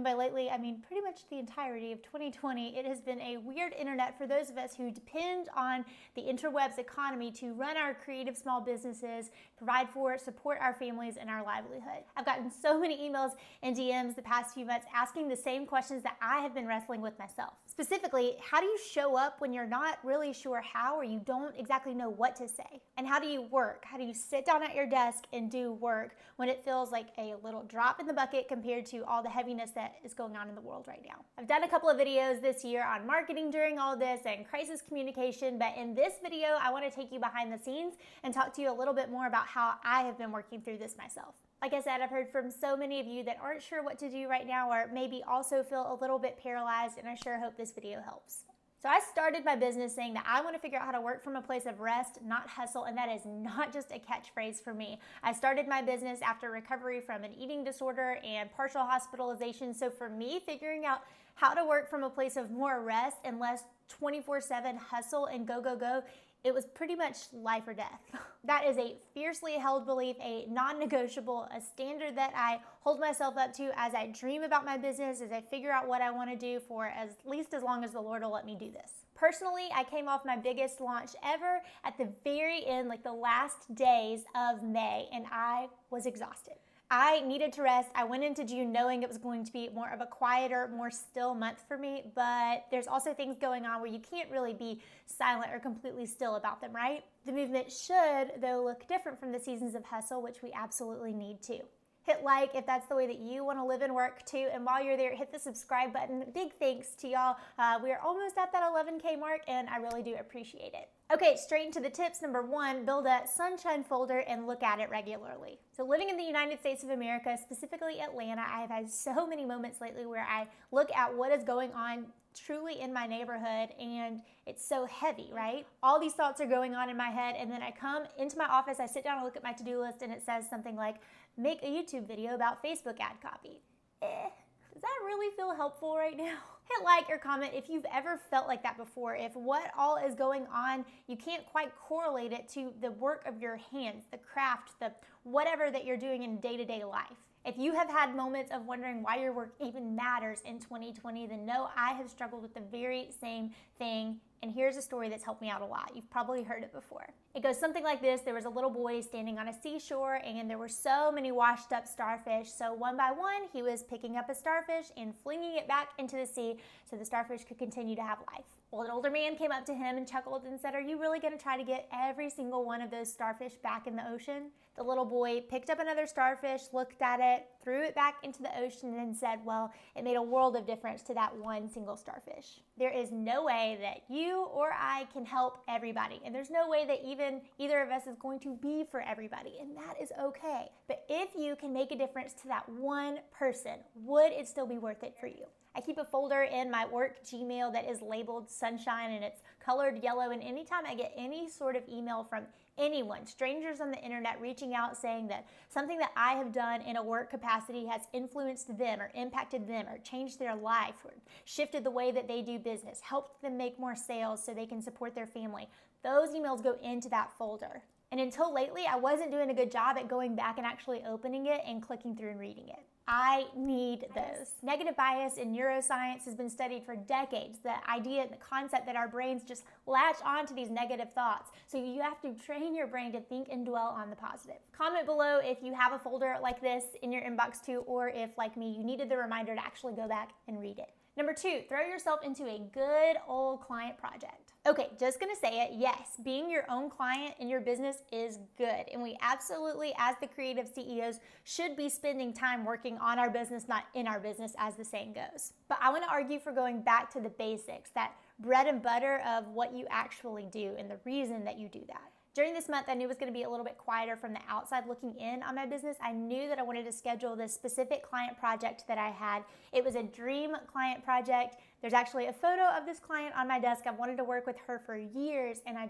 by lately, I mean pretty much the entirety of 2020, it has been a weird internet for those of us who depend on the interwebs economy to run our creative small businesses, provide for, support our families and our livelihood. I've gotten so many emails and DMs the past few months asking the same questions that I have been wrestling with myself. Specifically, how do you show up when you're not really sure how, or you don't exactly know what to say? And how do you work? How do you sit down at your desk and do work when it feels like a little drop in the bucket compared to all the heaviness that is going on in the world right now? I've done a couple of videos this year on marketing during all this and crisis communication, but in this video, I want to take you behind the scenes and talk to you a little bit more about how I have been working through this myself. Like I said, I've heard from so many of you that aren't sure what to do right now, or maybe also feel a little bit paralyzed, and I sure hope this video helps. So I started my business saying that I want to figure out how to work from a place of rest, not hustle, and that is not just a catchphrase for me. I started my business after recovery from an eating disorder and partial hospitalization, so for me, figuring out how to work from a place of more rest and less 24/7 hustle and go, go, go, it was pretty much life or death. That is a fiercely held belief, a non-negotiable, a standard that I hold myself up to as I dream about my business, as I figure out what I want to do for at least as long as the Lord will let me do this. Personally, I came off my biggest launch ever at the very end, like the last days of May, and I was exhausted. I needed to rest. I went into June knowing it was going to be more of a quieter, more still month for me, but there's also things going on where you can't really be silent or completely still about them, right? The movement should, though, look different from the seasons of hustle, which we absolutely need to. Hit like if that's the way that you want to live and work too, and while you're there, hit the subscribe button. Big thanks to y'all. We are almost at that 11K mark, and I really do appreciate it. Okay, straight into the tips. Number one, build a sunshine folder and look at it regularly. So living in the United States of America, specifically Atlanta, I have had so many moments lately where I look at what is going on truly in my neighborhood, and it's so heavy, right? All these thoughts are going on in my head, and then I come into my office, I sit down and look at my to-do list, and it says something like, make a YouTube video about Facebook ad copy. Does that really feel helpful right now? Hit like or comment if you've ever felt like that before, if what all is going on, you can't quite correlate it to the work of your hands, the craft, the whatever that you're doing in day-to-day life. If you have had moments of wondering why your work even matters in 2020, then know I have struggled with the very same thing. And here's a story that's helped me out a lot. You've probably heard it before. It goes something like this. There was a little boy standing on a seashore, and there were so many washed up starfish. So one by one, he was picking up a starfish and flinging it back into the sea so the starfish could continue to have life. Well, an older man came up to him and chuckled and said, "Are you really going to try to get every single one of those starfish back in the ocean?" The little boy picked up another starfish, looked at it, threw it back into the ocean, and said, "Well, it made a world of difference to that one single starfish." There is no way that you or I can help everybody, and there's no way that even either of us is going to be for everybody, and that is okay. But if you can make a difference to that one person, would it still be worth it for you? I keep a folder in my work Gmail that is labeled Sunshine, and it's colored yellow, and anytime I get any sort of email from anyone, strangers on the internet, reaching out saying that something that I have done in a work capacity has influenced them or impacted them or changed their life or shifted the way that they do business, helped them make more sales so they can support their family, those emails go into that folder. And until lately, I wasn't doing a good job at going back and actually opening it and clicking through and reading it. I need those. Negative bias in neuroscience has been studied for decades. The idea, the concept that our brains just latch onto these negative thoughts. So you have to train your brain to think and dwell on the positive. Comment below if you have a folder like this in your inbox too, or if, like me, you needed the reminder to actually go back and read it. Number two, throw yourself into a good old client project. Okay, just gonna say it, yes, being your own client in your business is good. And we absolutely, as the creative CEOs, should be spending time working on our business, not in our business, as the saying goes. But I wanna argue for going back to the basics, that bread and butter of what you actually do and the reason that you do that. During this month, I knew it was going to be a little bit quieter from the outside looking in on my business. I knew that I wanted to schedule this specific client project that I had. It was a dream client project. There's actually a photo of this client on my desk. I've wanted to work with her for years, and I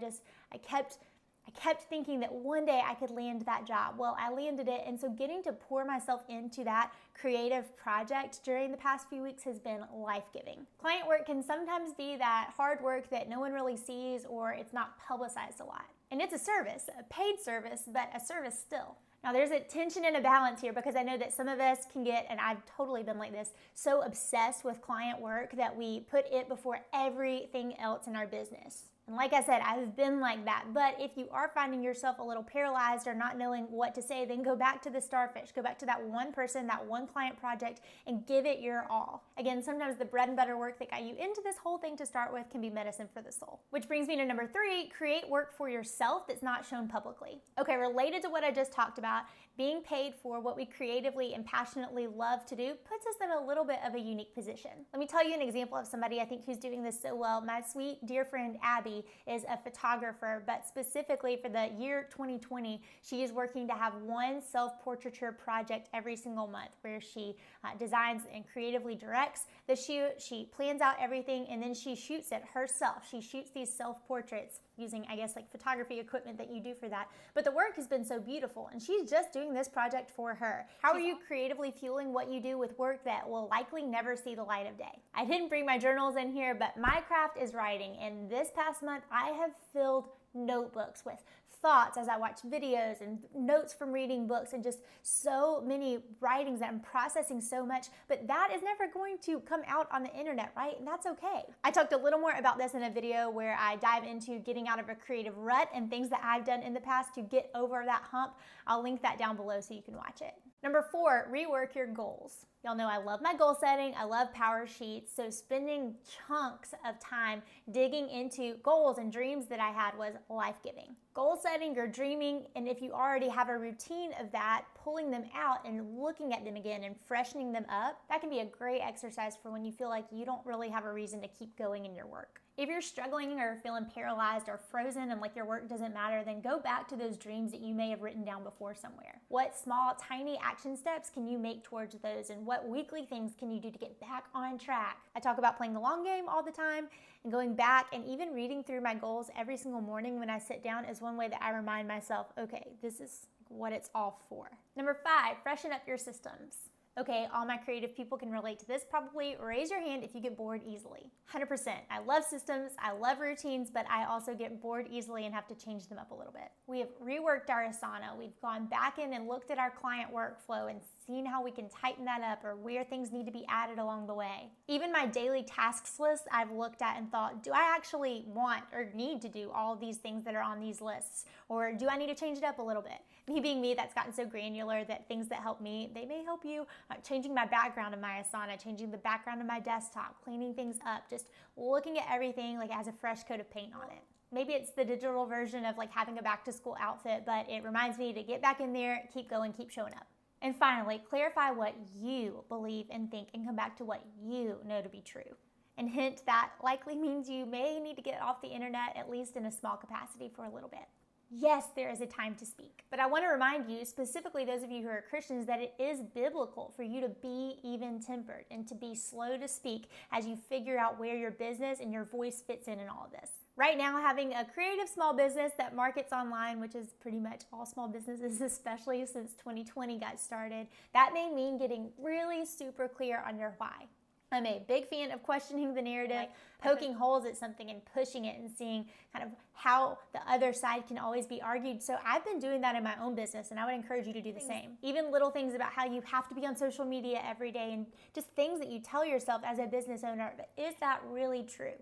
kept thinking that one day I could land that job. Well, I landed it, and so getting to pour myself into that creative project during the past few weeks has been life-giving. Client work can sometimes be that hard work that no one really sees, or it's not publicized a lot. And it's a service, a paid service, but a service still. Now there's a tension and a balance here because I know that some of us can get, and I've totally been like this, so obsessed with client work that we put it before everything else in our business. And like I said, I've been like that. But if you are finding yourself a little paralyzed or not knowing what to say, then go back to the starfish. Go back to that one person, that one client project, and give it your all. Again, sometimes the bread and butter work that got you into this whole thing to start with can be medicine for the soul. Which brings me to number 3, create work for yourself that's not shown publicly. Okay, related to what I just talked about, being paid for what we creatively and passionately love to do puts us in a little bit of a unique position. Let me tell you an example of somebody I think who's doing this so well. My sweet dear friend Abby is a photographer, but specifically for the year 2020, she is working to have one self-portraiture project every single month where she designs and creatively directs the shoot. She plans out everything and then she shoots it herself. She shoots these self-portraits using, I guess, like photography equipment that you do for that. But the work has been so beautiful and she's just doing this project for her. How are you creatively fueling what you do with work that will likely never see the light of day? I didn't bring my journals in here, but my craft is writing. And this past month, I have filled notebooks with thoughts as I watch videos and notes from reading books and just so many writings that I'm processing so much, but that is never going to come out on the internet, right? And that's okay. I talked a little more about this in a video where I dive into getting out of a creative rut and things that I've done in the past to get over that hump. I'll link that down below so you can watch it. Number 4, rework your goals. Y'all know I love my goal setting. I love power sheets. So spending chunks of time digging into goals and dreams that I had was life-giving. Goal setting or dreaming, and if you already have a routine of that, pulling them out and looking at them again and freshening them up, that can be a great exercise for when you feel like you don't really have a reason to keep going in your work. If you're struggling or feeling paralyzed or frozen and like your work doesn't matter, then go back to those dreams that you may have written down before somewhere. What small, tiny action steps can you make towards those, and what weekly things can you do to get back on track? I talk about playing the long game all the time, and going back and even reading through my goals every single morning when I sit down is one way that I remind myself, okay, this is what it's all for. Number 5, freshen up your systems. Okay, all my creative people can relate to this. Probably raise your hand if you get bored easily. 100%. I love systems, I love routines, but I also get bored easily and have to change them up a little bit. We have reworked our Asana. We've gone back in and looked at our client workflow and seen how we can tighten that up or where things need to be added along the way. Even my daily tasks list I've looked at and thought, do I actually want or need to do all of these things that are on these lists? Or do I need to change it up a little bit? Me being me, that's gotten so granular that things that help me, they may help you. Changing my background in my Asana, changing the background of my desktop, cleaning things up, just looking at everything like it has a fresh coat of paint on it. Maybe it's the digital version of like having a back to school outfit, but it reminds me to get back in there, keep going, keep showing up. And finally, clarify what you believe and think and come back to what you know to be true. And hint that likely means you may need to get off the internet, at least in a small capacity, for a little bit. Yes, there is a time to speak. But I want to remind you, specifically those of you who are Christians, that it is biblical for you to be even-tempered and to be slow to speak as you figure out where your business and your voice fits in all of this. Right now, having a creative small business that markets online, which is pretty much all small businesses, especially since 2020 got started, that may mean getting really super clear on your why. I'm a big fan of questioning the narrative, poking holes at something and pushing it and seeing kind of how the other side can always be argued. So I've been doing that in my own business, and I would encourage you to do the same. Even little things about how you have to be on social media every day and just things that you tell yourself as a business owner, but is that really true?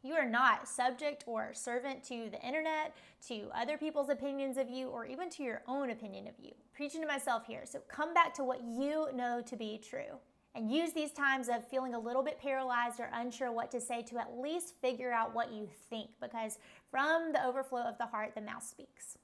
You are not subject or servant to the internet, to other people's opinions of you, or even to your own opinion of you. Preaching to myself here. So come back to what you know to be true. And use these times of feeling a little bit paralyzed or unsure what to say to at least figure out what you think, because from the overflow of the heart, the mouth speaks.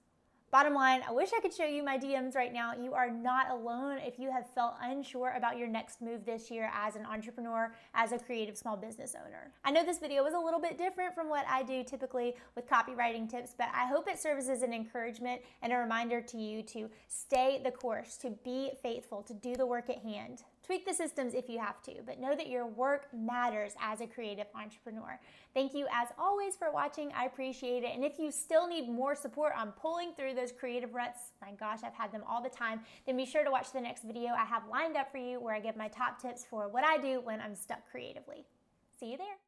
Bottom line, I wish I could show you my DMs right now. You are not alone if you have felt unsure about your next move this year as an entrepreneur, as a creative small business owner. I know this video was a little bit different from what I do typically with copywriting tips, but I hope it serves as an encouragement and a reminder to you to stay the course, to be faithful, to do the work at hand. Tweak the systems if you have to, but know that your work matters as a creative entrepreneur. Thank you as always for watching. I appreciate it. And if you still need more support on pulling through those creative ruts, my gosh, I've had them all the time, then be sure to watch the next video I have lined up for you where I give my top tips for what I do when I'm stuck creatively. See you there.